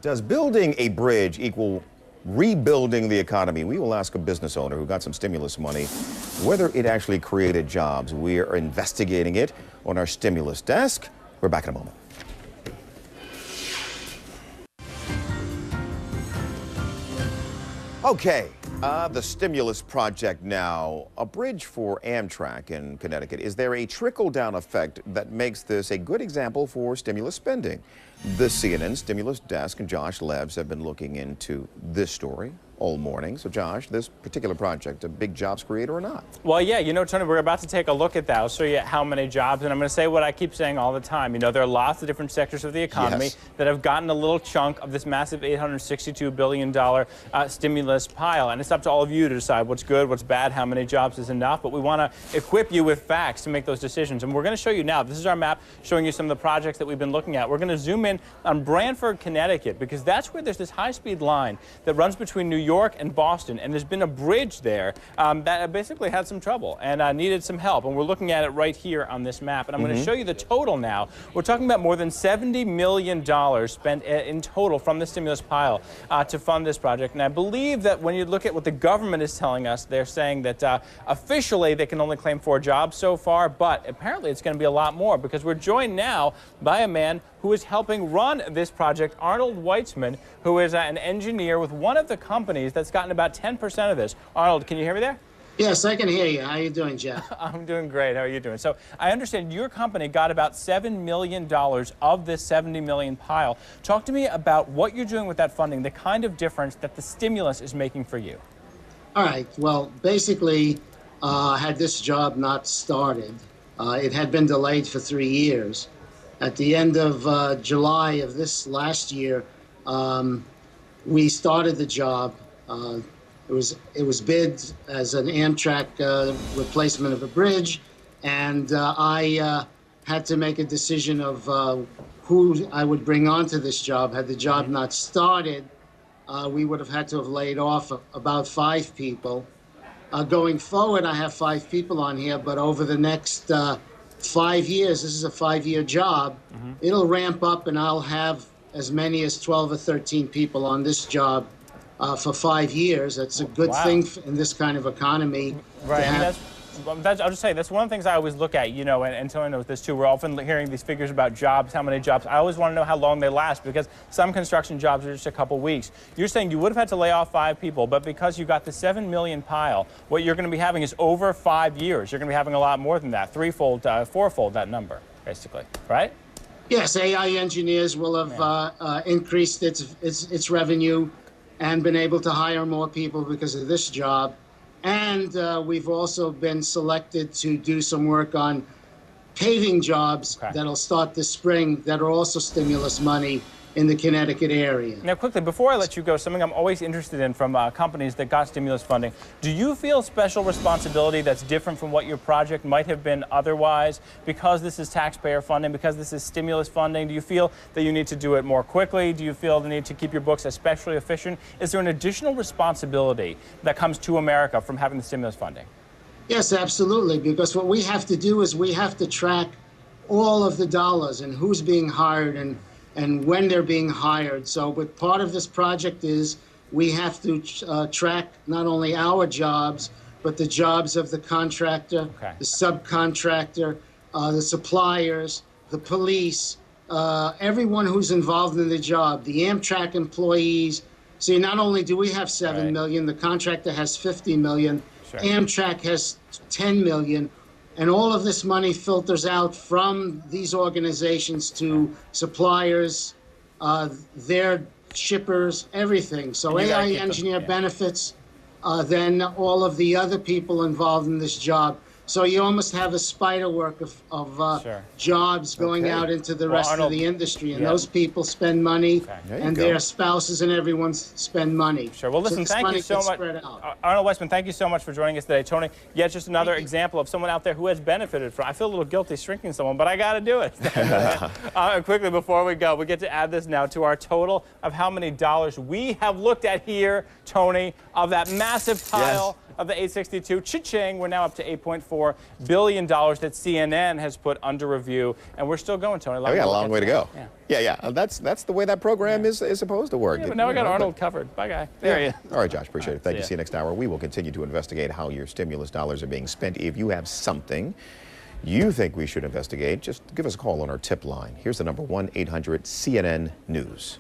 Does building a bridge equal rebuilding the economy? We will ask a business owner who got some stimulus money whether it actually created jobs. We are investigating it on our stimulus desk. We're back in a moment. Okay, the stimulus project now, a bridge for Amtrak in Connecticut. Is there a trickle-down effect that makes this a good example for stimulus spending? The CNN stimulus desk and Josh Lebs have been looking into this story all morning. So, Josh, this particular project, a big jobs creator or not? Well, yeah, you know, Tony, we're about to take a look at that. I'll show you how many jobs, and I'm going to say what I keep saying all the time. You know, there are lots of different sectors of the economy that have gotten a little chunk of this massive $862 billion stimulus pile, and it's up to all of you to decide what's good, what's bad, how many jobs is enough, but we want to equip you with facts to make those decisions, and we're going to show you now. This is our map showing you some of the projects that we've been looking at. We're going to zoom in on Branford, Connecticut, because that's where there's this high-speed line that runs between New York and Boston, and there's been a bridge there that basically had some trouble and needed some help, and we're looking at it right here on this map, and I'm going to show you the total now. We're talking about more than $70 million spent in total from the stimulus pile to fund this project, and I believe that when you look at what the government is telling us, they're saying that officially they can only claim 4 jobs so far, but apparently it's going to be a lot more, because we're joined now by a man who is helping run this project, Arnold Weitzman, who is an engineer with one of the companies that's gotten about 10% of this. Arnold, can you hear me there? Yes, I can hear you. How are you doing, Jeff? I'm doing great. How are you doing? So I understand your company got about $7 million of this $70 million pile. Talk to me about what you're doing with that funding, the kind of difference that the stimulus is making for you. All right. Well, basically, had this job not started, it had been delayed for 3 years. At the end of July of this last year, we started the job. It was bid as an Amtrak replacement of a bridge, and I had to make a decision of who I would bring onto this job. Had the job not started, we would have had to have laid off about 5 people. Going forward, I have 5 people on here, but over the next 5 years, this is a 5-year job, it'll ramp up and I'll have as many as 12 or 13 people on this job for 5 years. That's a good thing in this kind of economy. Right. I'll just say, that's one of the things I always look at, you know, and Tony knows this too. We're often hearing these figures about jobs, how many jobs. I always want to know how long they last, because some construction jobs are just a couple weeks. You're saying you would have had to lay off 5 people, but because you got the $7 million pile, what you're going to be having is over 5 years. You're going to be having a lot more than that, 3-fold, 4-fold that number, basically, right? Yes, AI engineers will have increased its revenue and been able to hire more people because of this job. And we've also been selected to do some work on paving jobs that'll start this spring that are also stimulus money in the Connecticut area. Now, quickly, before I let you go, something I'm always interested in from companies that got stimulus funding. Do you feel special responsibility that's different from what your project might have been otherwise? Because this is taxpayer funding, because this is stimulus funding, do you feel that you need to do it more quickly? Do you feel the need to keep your books especially efficient? Is there an additional responsibility that comes to America from having the stimulus funding? Yes, absolutely, because what we have to do is we have to track all of the dollars and who's being hired and when they're being hired. So, but part of this project is we have to track not only our jobs, but the jobs of the contractor, the subcontractor, the suppliers, the police, everyone who's involved in the job, the Amtrak employees. See, not only do we have 7 million, the contractor has 50 million, Amtrak has 10 million. And all of this money filters out from these organizations to suppliers, their shippers, everything. So AI engineer benefits, then all of the other people involved in this job. So you almost have a spider work of jobs going out into the rest of the industry, and those people spend money, and their spouses and everyone spend money. Sure. Well, listen, thank you so much, Arnold Weitzman. Thank you so much for joining us today, Tony. Yet just another example of someone out there who has benefited from. I feel a little guilty shrinking someone, but I got to do it. Quickly before we go, we get to add this now to our total of how many dollars we have looked at here, Tony, of that massive pile of the 862. Cha-ching, we're now up to $8.4 billion that CNN has put under review, and we're still going, Tony. We got a long way to go. Yeah. Yeah. That's the way that program is supposed to work. Yeah, but now we got Arnold covered. Bye, guy. There he is. All right, Josh, appreciate it. Thank you. See you next hour. We will continue to investigate how your stimulus dollars are being spent. If you have something you think we should investigate, just give us a call on our tip line. Here's the number, 1-800-CNN-NEWS.